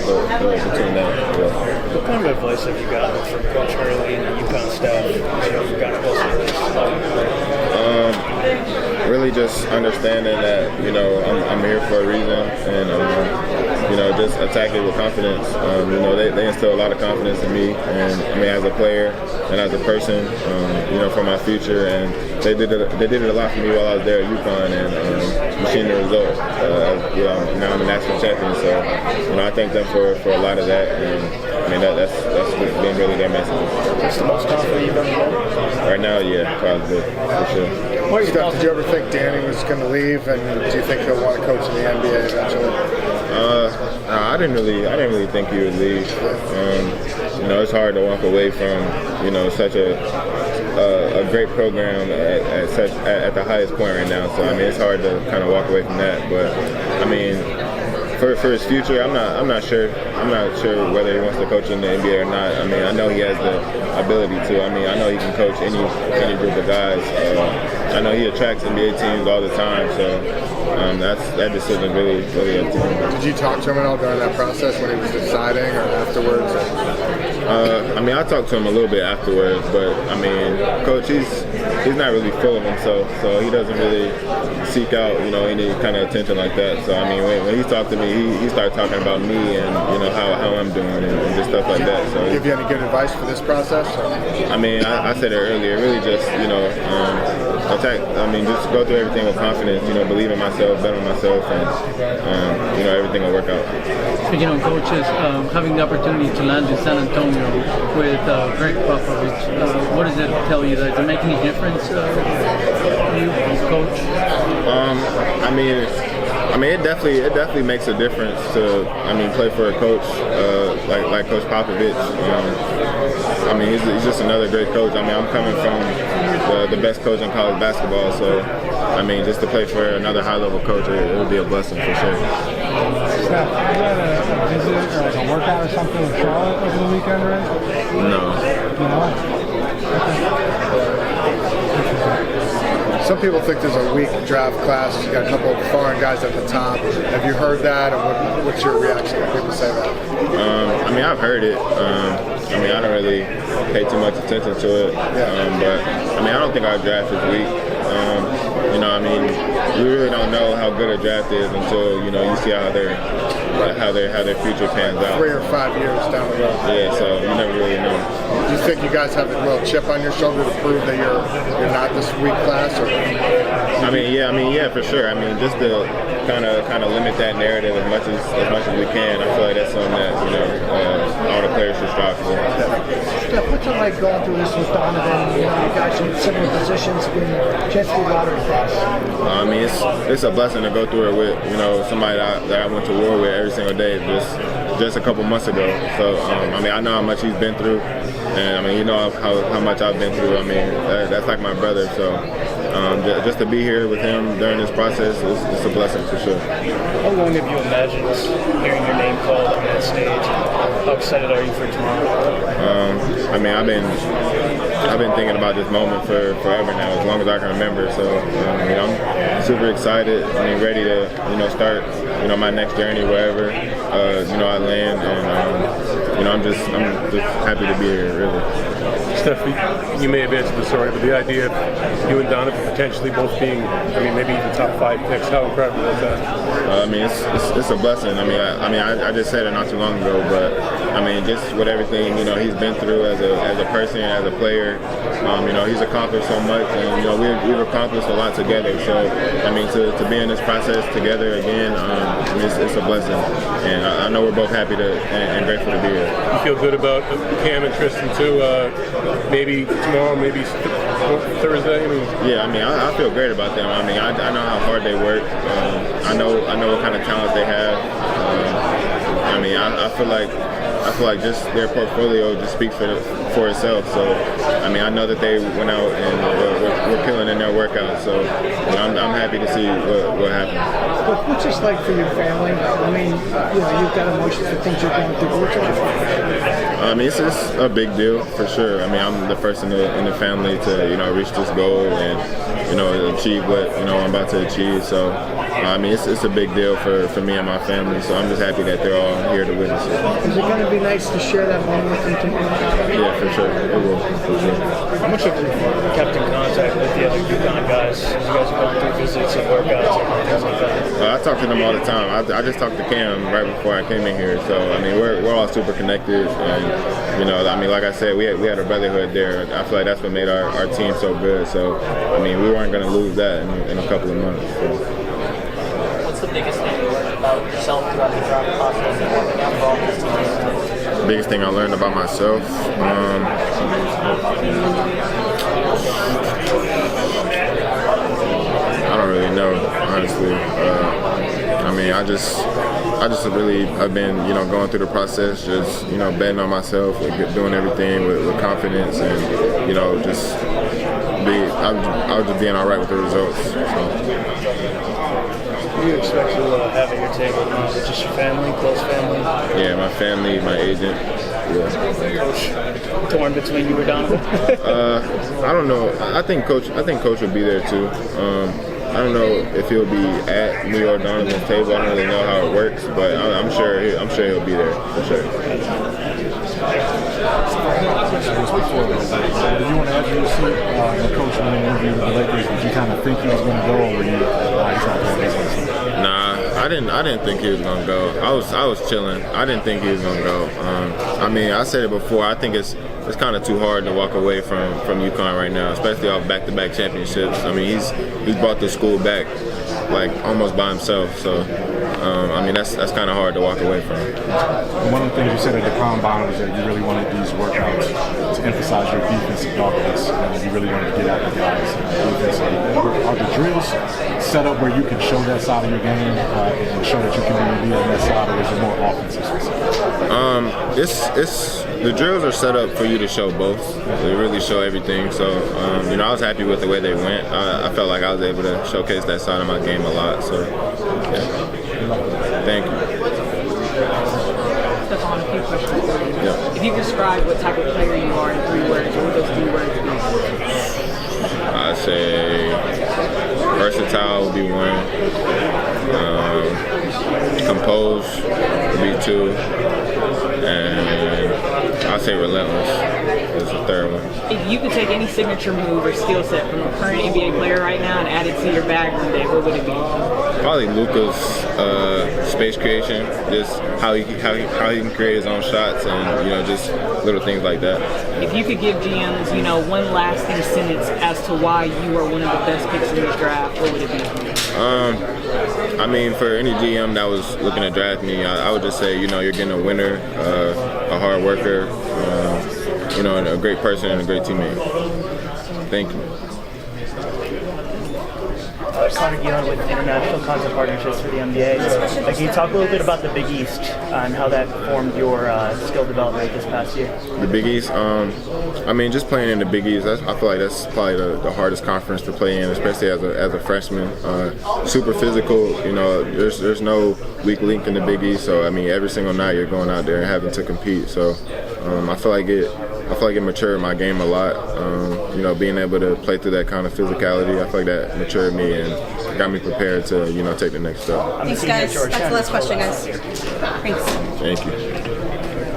between that. Yeah. What kind of advice have you gotten from Coach Hurley and the UConn staff as you've gotten closer to this? Really just understanding that, I'm here for a reason, and, just attack it with confidence. They instill a lot of confidence in me, and as a player and as a person, for my future, and they did it a lot for me while I was there at UConn, and we've seen the result. Now I'm a national champion, so, I thank them for a lot of that, and that's been really their message. What's the most confident you've ever been? Right now, yeah, probably, for sure. Steph, did you ever think Danny was going to leave, and do you think he'll want to coach in the NBA eventually? I didn't really think he would leave. It's hard to walk away from such a great program at the highest point right now. So it's hard to kind of walk away from that. But for his future, I'm not sure. I'm not sure whether he wants to coach in the NBA or not. I know he has the ability to. I know he can coach any group of guys. I know he attracts NBA teams all the time. So that decision really up to him. Did you talk to him at all during that process when he was deciding, or afterwards? I talked to him a little bit afterwards, but Coach, he's not really full of himself, so he doesn't really seek out any kind of attention like that. So when he talked to me, he started talking about me and how I'm doing and just stuff like that. So give you any good advice for this process? I said it earlier. Really, just attack. Just go through everything with confidence. Believe in myself, bet on myself, and everything will work out. Speaking of coaches, having the opportunity to land in San Antonio with Greg Popovich, what does it tell you? Does it make any difference, you coach? It definitely makes a difference to play for a coach like Coach Popovich. He's just another great coach. I'm coming from the best coach in college basketball, so just to play for another high-level coach, it would be a blessing for sure. Steph, you had a visit or like a workout or something in Charlotte over the weekend, right? No. Some people think there's a weak draft class. You got a couple of foreign guys at the top. Have you heard that, and what's your reaction when people say that? I've heard it. I don't really pay too much attention to it. But I don't think our draft is weak. We really don't know how good a draft is until you see how their future pans out. 3 or 5 years down the road. Yeah, so you never really know. Do you think you guys have a real chip on your shoulder to prove that you're not this weak class? Or? Yeah, for sure. Just to kind of limit that narrative as much as we can. I feel like that's something that all the players should strive for. Steph, what's it like going through this with Donovan? You guys in similar positions, being chance to be lottery class. It's a blessing to go through it with somebody that I went to war with every single day just a couple months ago. So I know how much he's been through, and how much I've been through. That's like my brother. So just to be here with him during this process is a blessing for sure. How long have you imagined hearing your name called on that stage? How excited are you for tomorrow? I've been thinking about this moment for forever now, as long as I can remember. So I'm super excited. Ready to start my next journey wherever I land, and I'm just happy to be here, really. Steph, you may have answered this already, but the idea of you and Donovan potentially both being, maybe even top 5 picks, how incredible is that? It's a blessing. I just said it not too long ago, but just with everything he's been through as a person, as a player, he's accomplished so much, and we've accomplished a lot together. So to be in this process together again, it's a blessing, and I know we're both happy and grateful to be here. You feel good about Cam and Tristan too? Maybe tomorrow, maybe Thursday. I feel great about them. I know how hard they work. I know what kind of talent they have. I feel like just their portfolio just speaks for itself. So I know that they went out and were killing in their workouts. So I'm happy to see what happened. But what's this like for your family? You've got emotions for things you're going through. What's it like? It's just a big deal for sure. I'm the first in the family to reach this goal and achieve what I'm about to achieve. So I mean, it's a big deal for me and my family, so I'm just happy that they're all here to witness it. Is it going to be nice to share that moment with them tomorrow? Yeah, for sure. It will, for sure. How much have you kept in contact with the other UConn guys as you guys are going through visits and workouts and things like that? I talk to them all the time. I just talked to Cam right before I came in here, so I mean we're all super connected, and you know, I mean, like I said, we had a brotherhood there. I feel like that's what made our team so good. So I mean, we weren't going to lose that in a couple of months. So. What's the biggest thing you learned about yourself throughout the draft process and working out for all these teams? The biggest thing I learned about myself. I don't really know, honestly. I mean, I just really have been, you know, going through the process, just, you know, betting on myself, doing everything with confidence, and, you know, just I was just being all right with the results. So. What do you expect to have at your table now? Is it just your family, close family? Yeah, my family, my agent. Yeah. Coach, torn between you or Donovan? I don't know. I think Coach will be there too. I don't know if he'll be at me or Donovan's table. I don't really know how it works, but I'm sure he'll be there for sure. Did you want to add your seat the coach when he interviewed with the Lakers? Did you kind of think he was going to go, or were you he's not going? Nah, I didn't think he was gonna go. I was chilling. I didn't think he was gonna go. I mean, I said it before. I think it's kind of too hard to walk away from UConn right now, especially off back-to-back championships. I mean, he's brought the school back like almost by himself. So I mean, that's kind of hard to walk away from. One of the things you said at the combine was that you really wanted these workouts to emphasize your defensive dominance. You really wanted to get out the guys' defense. Are the drills set up where you can show that side of your game and show that you can really be on that side, or is it more offensive specific? The drills are set up for you to show both. They really show everything. So you know, I was happy with the way they went. I felt like I was able to showcase that side of my game a lot. So yeah. Thank you. Stephon, a few questions for you. Yeah. If you describe what type of player you are in 3 words, what would those 3 words be? I'd say versatile would be 1. Composed would be 2. And I'd say relentless is the 3rd one. If you could take any signature move or skill set from a current NBA player right now and add it to your bag one day, what would it be? Probably Luka's space creation, just how he can create his own shots, and you know, just little things like that. If you could give GMs, you know, one lasting sentence as to why you are one of the best picks in this draft, what would it be? I mean, for any GM that was looking to draft me, I would just say, you know, you're getting a winner, a hard worker, you know, and a great person and a great teammate. Thank you. Connor Guillon with International Content Partnerships for the NBA. Can you talk a little bit about the Big East and how that formed your skill development this past year? The Big East, I mean, just playing in the Big East, I feel like that's probably the hardest conference to play in, especially as a freshman. Super physical, you know, there's no weak link in the Big East, so I mean, every single night you're going out there and having to compete. So I feel like it matured my game a lot. You know, being able to play through that kind of physicality, I feel like that matured me and got me prepared to, you know, take the next step. Thanks, guys. That's the last question, guys. Thanks. Thank you.